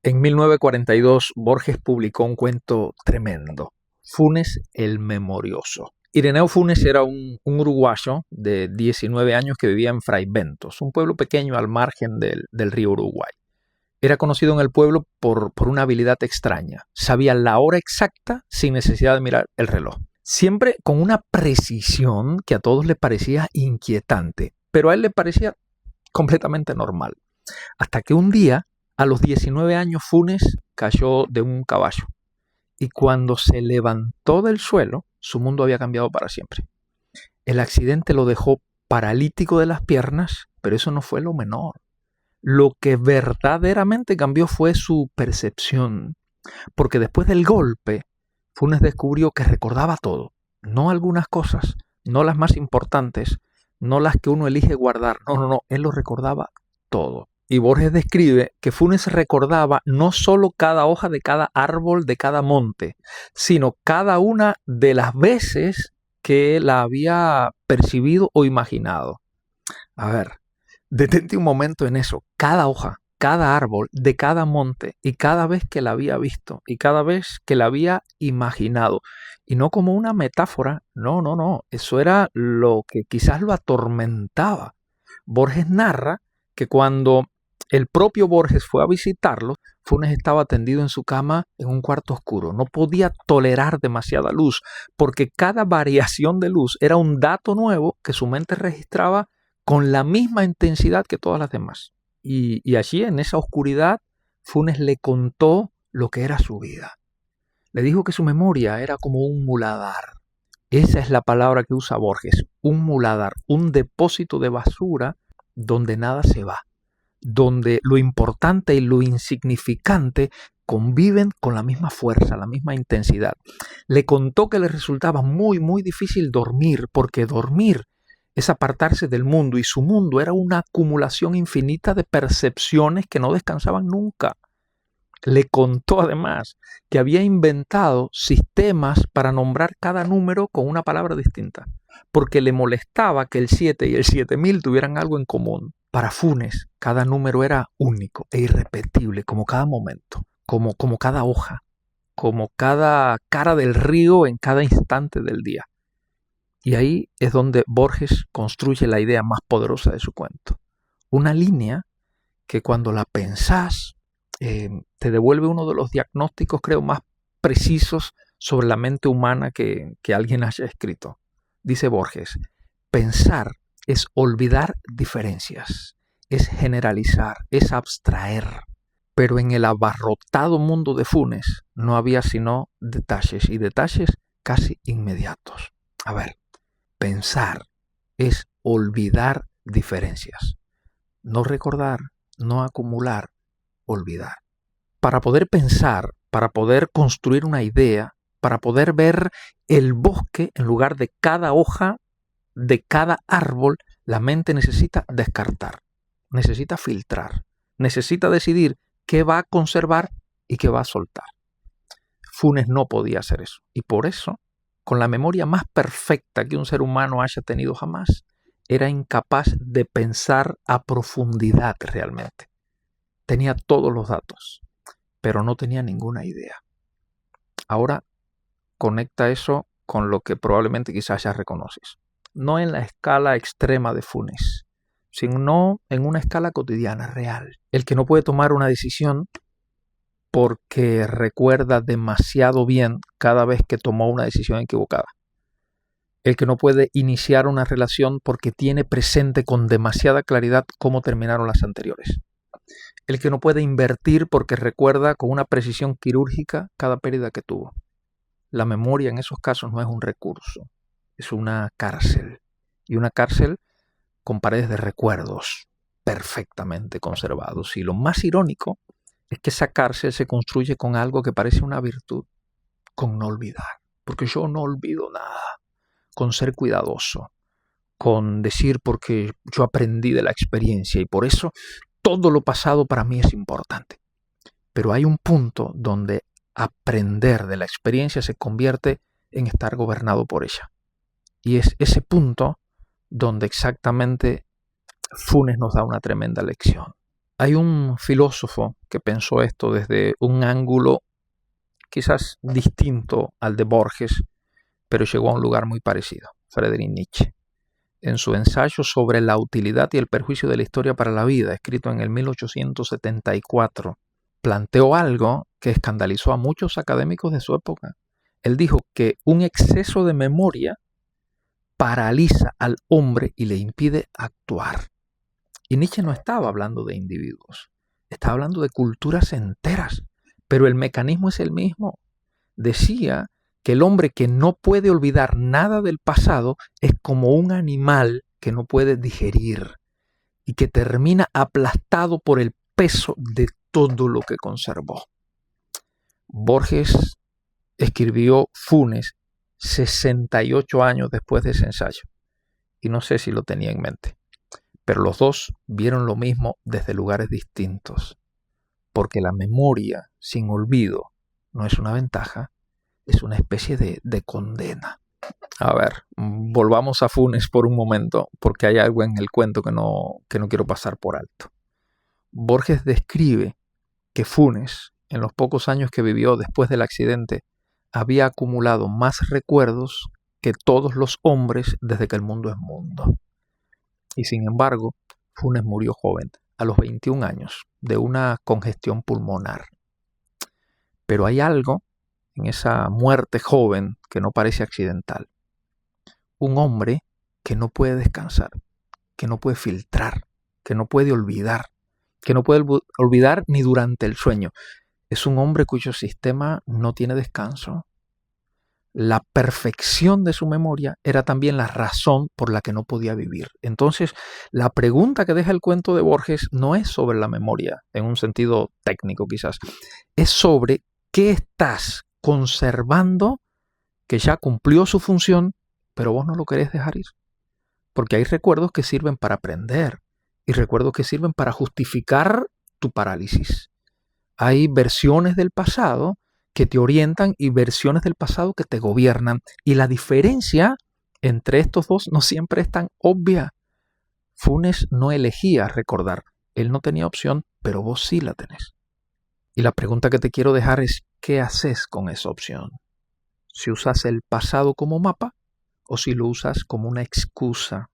En 1942, Borges publicó un cuento tremendo, Funes el Memorioso. Ireneo Funes era un uruguayo de 19 años que vivía en Fraiventos, un pueblo pequeño al margen del río Uruguay. Era conocido en el pueblo por una habilidad extraña. Sabía la hora exacta sin necesidad de mirar el reloj. Siempre con una precisión que a todos le parecía inquietante, pero a él le parecía completamente normal. Hasta que un día, a los 19 años, Funes cayó de un caballo. Y cuando se levantó del suelo, su mundo había cambiado para siempre. El accidente lo dejó paralítico de las piernas, pero eso no fue lo menor. Lo que verdaderamente cambió fue su percepción, porque después del golpe, Funes descubrió que recordaba todo, no algunas cosas, no las más importantes, no las que uno elige guardar, no, él lo recordaba todo. Y Borges describe que Funes recordaba no solo cada hoja de cada árbol de cada monte, sino cada una de las veces que la había percibido o imaginado. A ver, detente un momento en eso. Cada hoja, cada árbol de cada monte y cada vez que la había visto y cada vez que la había imaginado. Y no como una metáfora, no. Eso era lo que quizás lo atormentaba. Borges narra que cuando el propio Borges fue a visitarlo, Funes estaba tendido en su cama en un cuarto oscuro. No podía tolerar demasiada luz porque cada variación de luz era un dato nuevo que su mente registraba con la misma intensidad que todas las demás. Y allí, en esa oscuridad, Funes le contó lo que era su vida. Le dijo que su memoria era como un muladar. Esa es la palabra que usa Borges, un muladar, un depósito de basura donde nada se va, donde lo importante y lo insignificante conviven con la misma fuerza, la misma intensidad. Le contó que le resultaba muy difícil dormir, porque dormir es apartarse del mundo y su mundo era una acumulación infinita de percepciones que no descansaban nunca. Le contó además que había inventado sistemas para nombrar cada número con una palabra distinta, porque le molestaba que el 7 y el 7000 tuvieran algo en común. Para Funes, cada número era único e irrepetible, como cada momento, como cada hoja, como cada cara del río en cada instante del día. Y ahí es donde Borges construye la idea más poderosa de su cuento. Una línea que cuando la pensás te devuelve uno de los diagnósticos, creo, más precisos sobre la mente humana que alguien haya escrito. Dice Borges, pensar es olvidar diferencias, es generalizar, es abstraer. Pero en el abarrotado mundo de Funes no había sino detalles y detalles casi inmediatos. A ver, pensar es olvidar diferencias, no recordar, no acumular, olvidar. Para poder pensar, para poder construir una idea, para poder ver el bosque en lugar de cada hoja, de cada árbol, la mente necesita descartar, necesita filtrar, necesita decidir qué va a conservar y qué va a soltar. Funes no podía hacer eso y por eso, con la memoria más perfecta que un ser humano haya tenido jamás, era incapaz de pensar a profundidad realmente. Tenía todos los datos, pero no tenía ninguna idea. Ahora conecta eso con lo que probablemente quizás ya reconoces. No en la escala extrema de Funes, sino en una escala cotidiana, real. El que no puede tomar una decisión porque recuerda demasiado bien cada vez que tomó una decisión equivocada. El que no puede iniciar una relación porque tiene presente con demasiada claridad cómo terminaron las anteriores. El que no puede invertir porque recuerda con una precisión quirúrgica cada pérdida que tuvo. La memoria en esos casos no es un recurso, es una cárcel. Y una cárcel con paredes de recuerdos perfectamente conservados. Y lo más irónico es que esa cárcel se construye con algo que parece una virtud, con no olvidar. Porque yo no olvido nada, con ser cuidadoso, con decir porque yo aprendí de la experiencia y por eso todo lo pasado para mí es importante. Pero hay un punto donde aprender de la experiencia se convierte en estar gobernado por ella. Y es ese punto donde exactamente Funes nos da una tremenda lección. Hay un filósofo que pensó esto desde un ángulo quizás distinto al de Borges, pero llegó a un lugar muy parecido, Friedrich Nietzsche. En su ensayo sobre la utilidad y el perjuicio de la historia para la vida, escrito en el 1874, planteó algo que escandalizó a muchos académicos de su época. Él dijo que un exceso de memoria paraliza al hombre y le impide actuar. Y Nietzsche no estaba hablando de individuos, estaba hablando de culturas enteras, pero el mecanismo es el mismo. Decía que el hombre que no puede olvidar nada del pasado es como un animal que no puede digerir y que termina aplastado por el peso de todo lo que conservó. Borges escribió Funes 68 años después de ese ensayo y no sé si lo tenía en mente, pero los dos vieron lo mismo desde lugares distintos, porque la memoria sin olvido no es una ventaja, es una especie de condena. A ver, volvamos a Funes por un momento, porque hay algo en el cuento que no quiero pasar por alto. Borges describe que Funes, en los pocos años que vivió después del accidente, había acumulado más recuerdos que todos los hombres desde que el mundo es mundo. Y sin embargo, Funes murió joven, a los 21 años, de una congestión pulmonar. Pero hay algo en esa muerte joven que no parece accidental. Un hombre que no puede descansar, que no puede filtrar, que no puede olvidar, que no puede olvidar ni durante el sueño. Es un hombre cuyo sistema no tiene descanso. La perfección de su memoria era también la razón por la que no podía vivir. Entonces, la pregunta que deja el cuento de Borges no es sobre la memoria, en un sentido técnico quizás, es sobre qué estás conservando que ya cumplió su función, pero vos no lo querés dejar ir. Porque hay recuerdos que sirven para aprender y recuerdos que sirven para justificar tu parálisis. Hay versiones del pasado que te orientan y versiones del pasado que te gobiernan. Y la diferencia entre estos dos no siempre es tan obvia. Funes no elegía recordar. Él no tenía opción, pero vos sí la tenés. Y la pregunta que te quiero dejar es, ¿qué haces con esa opción? Si usas el pasado como mapa o si lo usas como una excusa.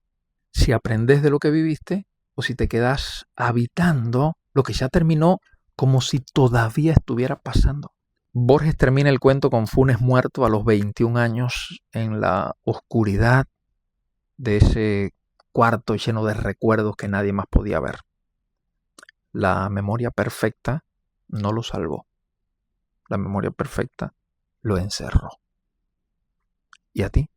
Si aprendes de lo que viviste o si te quedas habitando lo que ya terminó como si todavía estuviera pasando. Borges termina el cuento con Funes muerto a los 21 años en la oscuridad de ese cuarto lleno de recuerdos que nadie más podía ver. La memoria perfecta no lo salvó. La memoria perfecta lo encerró. ¿Y a ti?